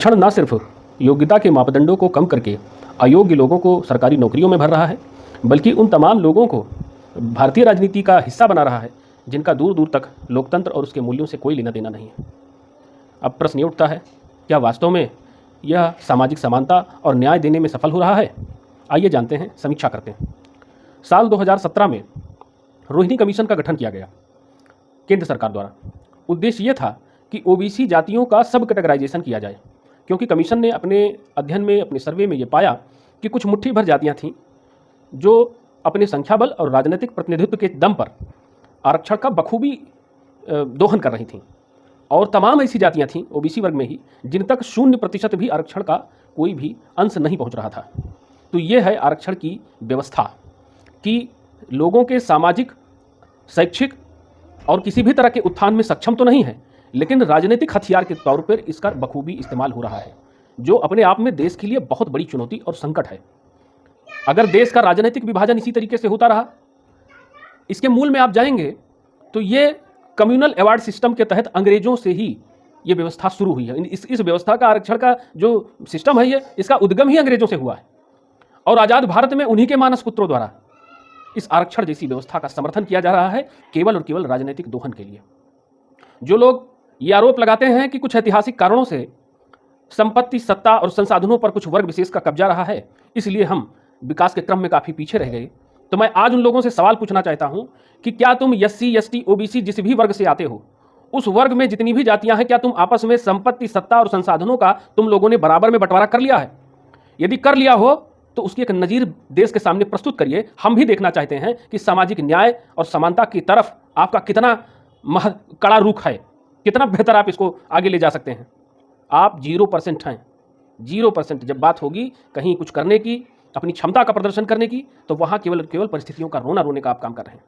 क्षण न सिर्फ योग्यता के मापदंडों को कम करके अयोग्य लोगों को सरकारी नौकरियों में भर रहा है, बल्कि उन तमाम लोगों को भारतीय राजनीति का हिस्सा बना रहा है जिनका दूर दूर तक लोकतंत्र और उसके मूल्यों से कोई लेना देना नहीं है। अब प्रश्न ये उठता है, क्या वास्तव में यह सामाजिक समानता और न्याय देने में सफल हो रहा है? आइए जानते हैं, समीक्षा करते हैं। साल 2017 में रोहिणी कमीशन का गठन किया गया केंद्र सरकार द्वारा। उद्देश्य ये था कि ओबीसी जातियों का सब कैटेगराइजेशन किया जाए, क्योंकि कमीशन ने अपने अध्ययन में, अपने सर्वे में ये पाया कि कुछ मुट्ठी भर जातियाँ थीं जो अपने संख्या बल और राजनीतिक प्रतिनिधित्व के दम पर आरक्षण का बखूबी दोहन कर रही थीं, और तमाम ऐसी जातियाँ थीं ओबीसी वर्ग में ही जिन तक 0% भी आरक्षण का कोई भी अंश नहीं पहुँच रहा था। तो ये है आरक्षण की व्यवस्था कि लोगों के सामाजिक, शैक्षिक और किसी भी तरह के उत्थान में सक्षम तो नहीं है, लेकिन राजनीतिक हथियार के तौर पर इसका बखूबी इस्तेमाल हो रहा है, जो अपने आप में देश के लिए बहुत बड़ी चुनौती और संकट है। अगर देश का राजनीतिक विभाजन इसी तरीके से होता रहा, इसके मूल में आप जाएंगे तो ये कम्युनल अवार्ड सिस्टम के तहत अंग्रेजों से ही ये व्यवस्था शुरू हुई है। इस व्यवस्था का, आरक्षण का जो सिस्टम है, इसका उद्गम ही अंग्रेजों से हुआ है, और आज़ाद भारत में उन्हीं के मानस पुत्रों द्वारा इस आरक्षण जैसी व्यवस्था का समर्थन किया जा रहा है, केवल और केवल राजनीतिक दोहन के लिए। जो लोग ये आरोप लगाते हैं कि कुछ ऐतिहासिक कारणों से संपत्ति, सत्ता और संसाधनों पर कुछ वर्ग विशेष का कब्जा रहा है, इसलिए हम विकास के क्रम में काफ़ी पीछे रह गए, तो मैं आज उन लोगों से सवाल पूछना चाहता हूं कि क्या तुम एससी, एसटी, ओबीसी जिस भी वर्ग से आते हो, उस वर्ग में जितनी भी जातियां हैं, क्या तुम आपस में संपत्ति, सत्ता और संसाधनों का तुम लोगों ने बराबर में बंटवारा कर लिया है? यदि कर लिया हो तो उसकी एक नज़ीर देश के सामने प्रस्तुत करिए। हम भी देखना चाहते हैं कि सामाजिक न्याय और समानता की तरफ आपका कितना कड़ा रुख है, कितना बेहतर आप इसको आगे ले जा सकते हैं। आप 0% हैं, 0%। जब बात होगी कहीं कुछ करने की, अपनी क्षमता का प्रदर्शन करने की, तो वहाँ केवल केवल परिस्थितियों का रोना रोने का आप काम कर रहे हैं।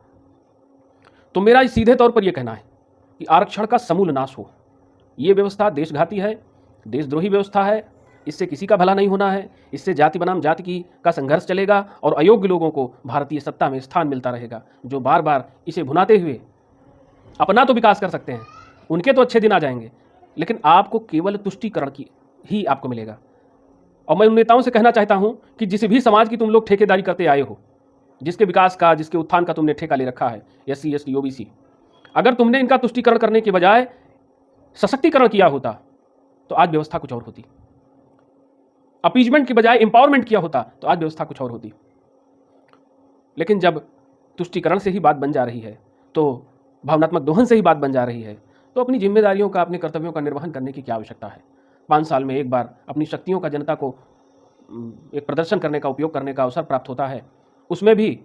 तो मेरा सीधे तौर पर यह कहना है कि आरक्षण का समूल नाश हो। ये व्यवस्था देशघाती है, देशद्रोही व्यवस्था है, इससे किसी का भला नहीं होना है। इससे जाति बनाम जाति का संघर्ष चलेगा और अयोग्य लोगों को भारतीय सत्ता में स्थान मिलता रहेगा, जो बार बार इसे भुनाते हुए अपना तो विकास कर सकते हैं, उनके तो अच्छे दिन आ जाएंगे, लेकिन आपको केवल तुष्टीकरण की ही आपको मिलेगा। और मैं उन नेताओं से कहना चाहता हूं कि जिस भी समाज की तुम लोग ठेकेदारी करते आए हो, जिसके विकास का, जिसके उत्थान का तुमने ठेका ले रखा है, एससी, एसटी, ओबीसी, अगर तुमने इनका तुष्टीकरण करने के बजाय सशक्तिकरण किया होता तो आज व्यवस्था कुछ और होती। अपीजमेंट के बजाय एम्पावरमेंट किया होता तो आज व्यवस्था कुछ और होती। लेकिन जब तुष्टीकरण से ही बात बन जा रही है, तो भावनात्मक दोहन से ही बात बन जा रही है, तो अपनी जिम्मेदारियों का, अपने कर्तव्यों का निर्वहन करने की क्या आवश्यकता है? 5 साल में एक बार अपनी शक्तियों का जनता को एक प्रदर्शन करने का, उपयोग करने का अवसर प्राप्त होता है। उसमें भी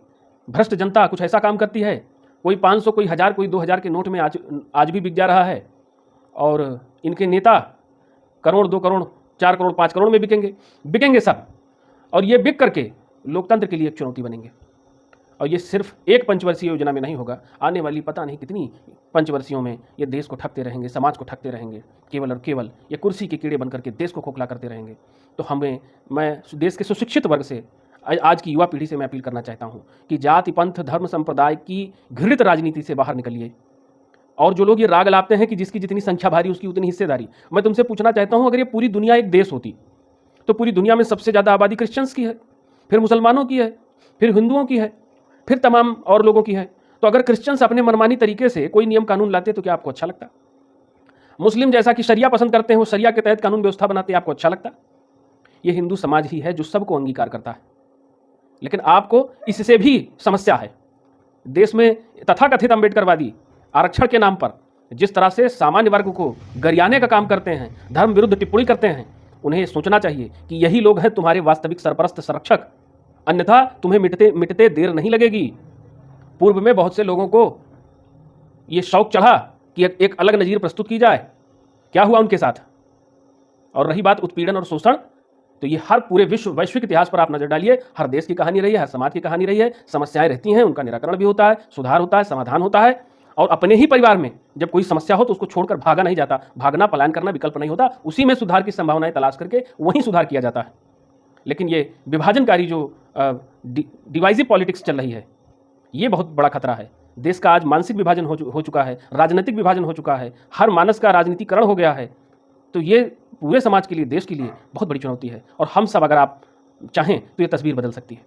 भ्रष्ट जनता कुछ ऐसा काम करती है, कोई 500, कोई 1000, कोई 2000 के नोट में आज भी बिक जा रहा है, और इनके नेता करोड़, 2 करोड़, 4 करोड़, 5 करोड़ में बिकेंगे सब, और ये बिक करके लोकतंत्र के लिए एक चुनौती बनेंगे। और ये सिर्फ एक पंचवर्षीय योजना में नहीं होगा, आने वाली पता नहीं कितनी पंचवर्षीयों में ये देश को ठगते रहेंगे, समाज को ठगते रहेंगे, केवल और केवल ये कुर्सी के कीड़े बनकर के देश को खोखला करते रहेंगे। तो मैं देश के सुशिक्षित वर्ग से, आज की युवा पीढ़ी से मैं अपील करना चाहता हूँ कि जाति, पंथ, धर्म, संप्रदाय की घृणित राजनीति से बाहर निकलिए। और जो लोग ये राग लाते हैं कि जिसकी जितनी संख्या भारी उसकी उतनी हिस्सेदारी, मैं तुमसे पूछना चाहता हूँ, अगर ये पूरी दुनिया एक देश होती तो पूरी दुनिया में सबसे ज़्यादा आबादी क्रिश्चियंस की है, फिर मुसलमानों की है, फिर हिंदुओं की है, फिर तमाम और लोगों की है। तो अगर क्रिश्चियंस अपने मनमानी तरीके से कोई नियम कानून लाते तो क्या आपको अच्छा लगता? मुस्लिम जैसा कि शरिया पसंद करते हैं, वो शरिया के तहत कानून व्यवस्था बनाते हैं, आपको अच्छा लगता? ये हिंदू समाज ही है जो सबको अंगीकार करता है, लेकिन आपको इससे भी समस्या है। देश में तथाकथित अम्बेडकरवादी आरक्षण के नाम पर जिस तरह से सामान्य वर्ग को गरियाने का काम करते हैं, धर्म विरुद्ध टिप्पणी करते हैं, उन्हें सोचना चाहिए कि यही लोग हैं तुम्हारे वास्तविक सरपरस्त, संरक्षक, अन्यथा तुम्हें मिटते देर नहीं लगेगी। पूर्व में बहुत से लोगों को ये शौक चढ़ा कि एक अलग नज़ीर प्रस्तुत की जाए, क्या हुआ उनके साथ? और रही बात उत्पीड़न और शोषण, तो ये हर पूरे वैश्विक इतिहास पर आप नजर डालिए, हर देश की कहानी रही है, हर समाज की कहानी रही है। समस्याएं रहती हैं, उनका निराकरण भी होता है, सुधार होता है, समाधान होता है। और अपने ही परिवार में जब कोई समस्या हो तो उसको छोड़कर भागा नहीं जाता, भागना, पलायन करना विकल्प नहीं होता, उसी में सुधार की संभावनाएं तलाश करके वहीं सुधार किया जाता है। लेकिन ये विभाजनकारी जो डिवाइसिव पॉलिटिक्स चल रही है, ये बहुत बड़ा खतरा है। देश का आज मानसिक विभाजन हो चुका है, राजनीतिक विभाजन हो चुका है, हर मानस का राजनीतिकरण हो गया है। तो ये पूरे समाज के लिए, देश के लिए बहुत बड़ी चुनौती है और हम सब अगर आप चाहें तो ये तस्वीर बदल सकती है।